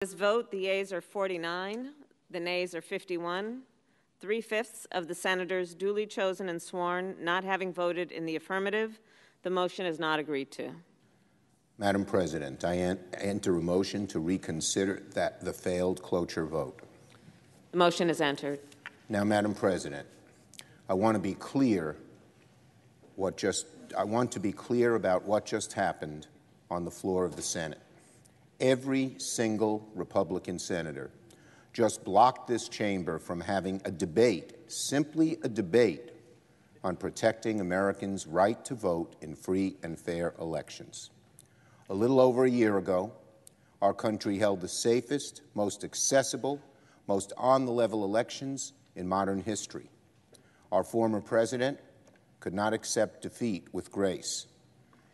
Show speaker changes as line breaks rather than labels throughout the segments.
This vote, the yeas are 49, the nays are 51. 3/5 of the senators duly chosen and sworn not having voted in the affirmative. The motion is not agreed to.
Madam President, I enter a motion to reconsider the failed cloture vote.
The motion is entered.
Now, Madam President, I want to be clear about what just happened on the floor of the Senate. Every single Republican senator just blocked this chamber from having a debate, simply a debate, on protecting Americans' right to vote in free and fair elections. A little over a year ago, our country held the safest, most accessible, most on-the-level elections in modern history. Our former president could not accept defeat with grace.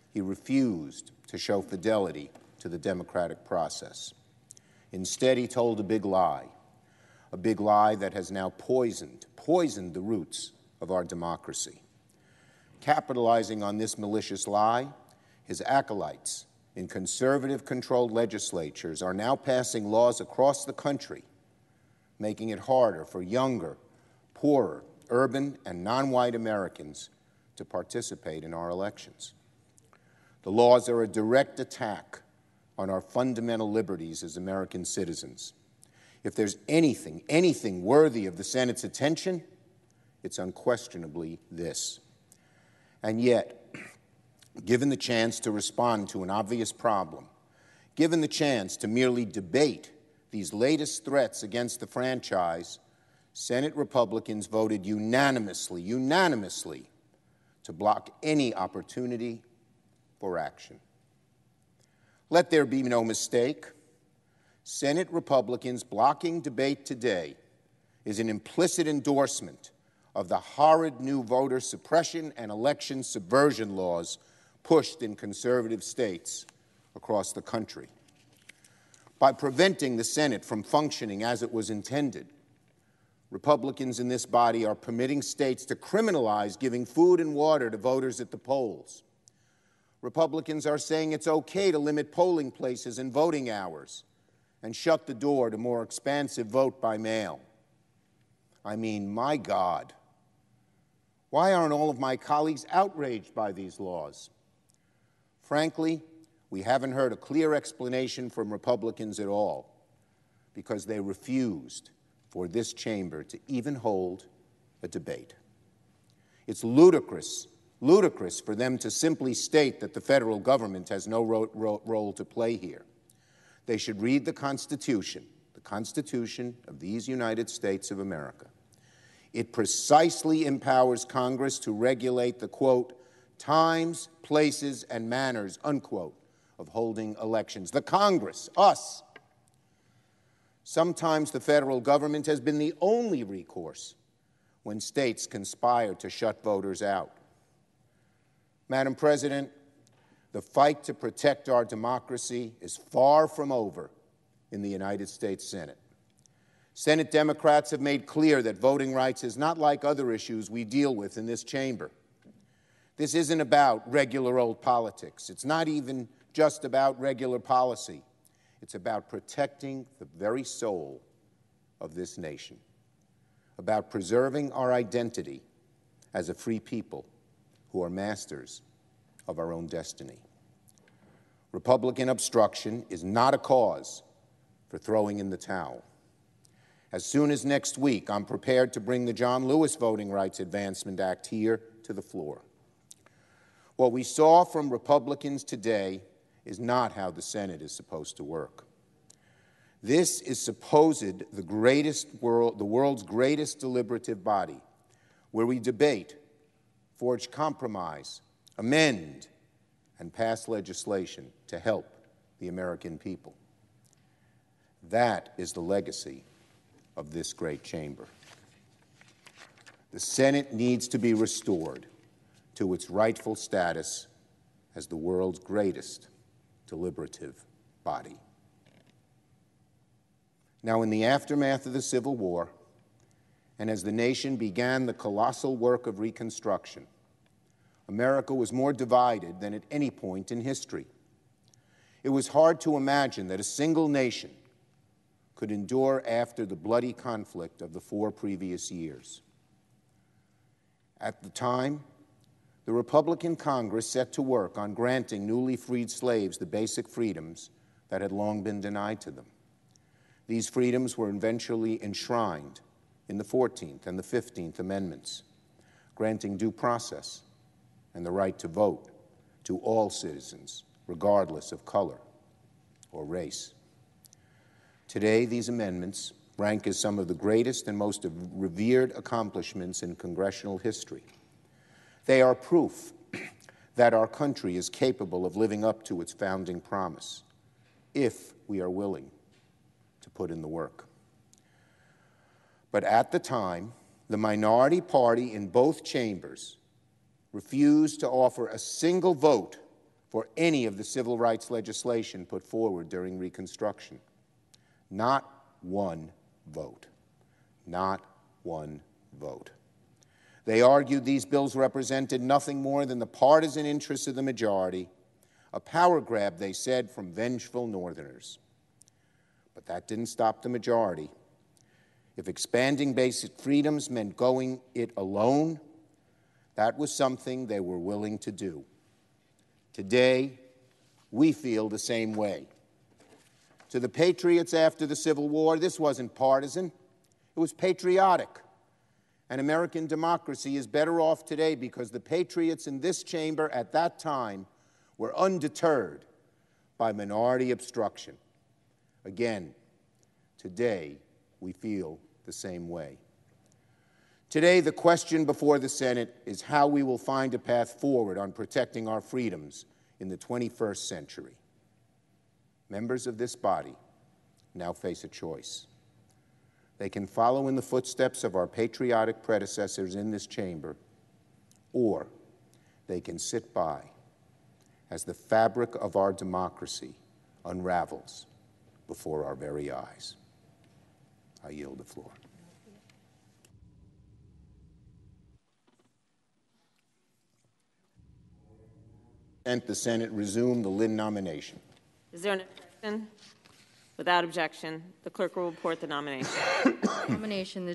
He refused to show fidelity to the democratic process. Instead, he told a big lie that has now poisoned the roots of our democracy. Capitalizing on this malicious lie, his acolytes in conservative-controlled legislatures are now passing laws across the country, making it harder for younger, poorer, urban, and non-white Americans to participate in our elections. The laws are a direct attack on our fundamental liberties as American citizens. If there's anything worthy of the Senate's attention, it's unquestionably this. And yet, given the chance to respond to an obvious problem, given the chance to merely debate these latest threats against the franchise, Senate Republicans voted unanimously to block any opportunity for action. Let there be no mistake. Senate Republicans blocking debate today is an implicit endorsement of the horrid new voter suppression and election subversion laws pushed in conservative states across the country. By preventing the Senate from functioning as it was intended, Republicans in this body are permitting states to criminalize giving food and water to voters at the polls. Republicans are saying it's okay to limit polling places and voting hours and shut the door to more expansive vote by mail. I mean, my God, why aren't all of my colleagues outraged by these laws? Frankly, we haven't heard a clear explanation from Republicans at all, because they refused for this chamber to even hold a debate. It's ludicrous for them to simply state that the federal government has no role to play here. They should read the Constitution of these United States of America. It precisely empowers Congress to regulate the, quote, times, places, and manners, unquote, of holding elections. The Congress, us. Sometimes the federal government has been the only recourse when states conspire to shut voters out. Madam President, the fight to protect our democracy is far from over in the United States Senate. Senate Democrats have made clear that voting rights is not like other issues we deal with in this chamber. This isn't about regular old politics. It's not even just about regular policy. It's about protecting the very soul of this nation, about preserving our identity as a free people who are masters of our own destiny. Republican obstruction is not a cause for throwing in the towel. As soon as next week, I'm prepared to bring the John Lewis Voting Rights Advancement Act here to the floor. What we saw from Republicans today is not how the Senate is supposed to work. This is supposed the world's greatest deliberative body, where we debate, forge compromise, amend, and pass legislation to help the American people. That is the legacy of this great chamber. The Senate needs to be restored to its rightful status as the world's greatest deliberative body. Now, in the aftermath of the Civil War, and as the nation began the colossal work of reconstruction, America was more divided than at any point in history. It was hard to imagine that a single nation could endure after the bloody conflict of the 4 previous years. At the time, the Republican Congress set to work on granting newly freed slaves the basic freedoms that had long been denied to them. These freedoms were eventually enshrined in the 14th and the 15th Amendments, granting due process and the right to vote to all citizens, regardless of color or race. Today, these amendments rank as some of the greatest and most revered accomplishments in congressional history. They are proof that our country is capable of living up to its founding promise, if we are willing to put in the work. But at the time, the minority party in both chambers refused to offer a single vote for any of the civil rights legislation put forward during Reconstruction. Not one vote. Not one vote. They argued these bills represented nothing more than the partisan interests of the majority, a power grab, they said, from vengeful Northerners. But that didn't stop the majority. If expanding basic freedoms meant going it alone, that was something they were willing to do. Today, we feel the same way. To the patriots after the Civil War, this wasn't partisan. It was patriotic. And American democracy is better off today because the patriots in this chamber at that time were undeterred by minority obstruction. Again, today, we feel the same way. Today, the question before the Senate is how we will find a path forward on protecting our freedoms in the 21st century. Members of this body now face a choice. They can follow in the footsteps of our patriotic predecessors in this chamber, or they can sit by as the fabric of our democracy unravels before our very eyes. I yield the floor. And the Senate resume the Lynn nomination.
Is there an objection? Without objection, the clerk will report the nomination.
Nomination.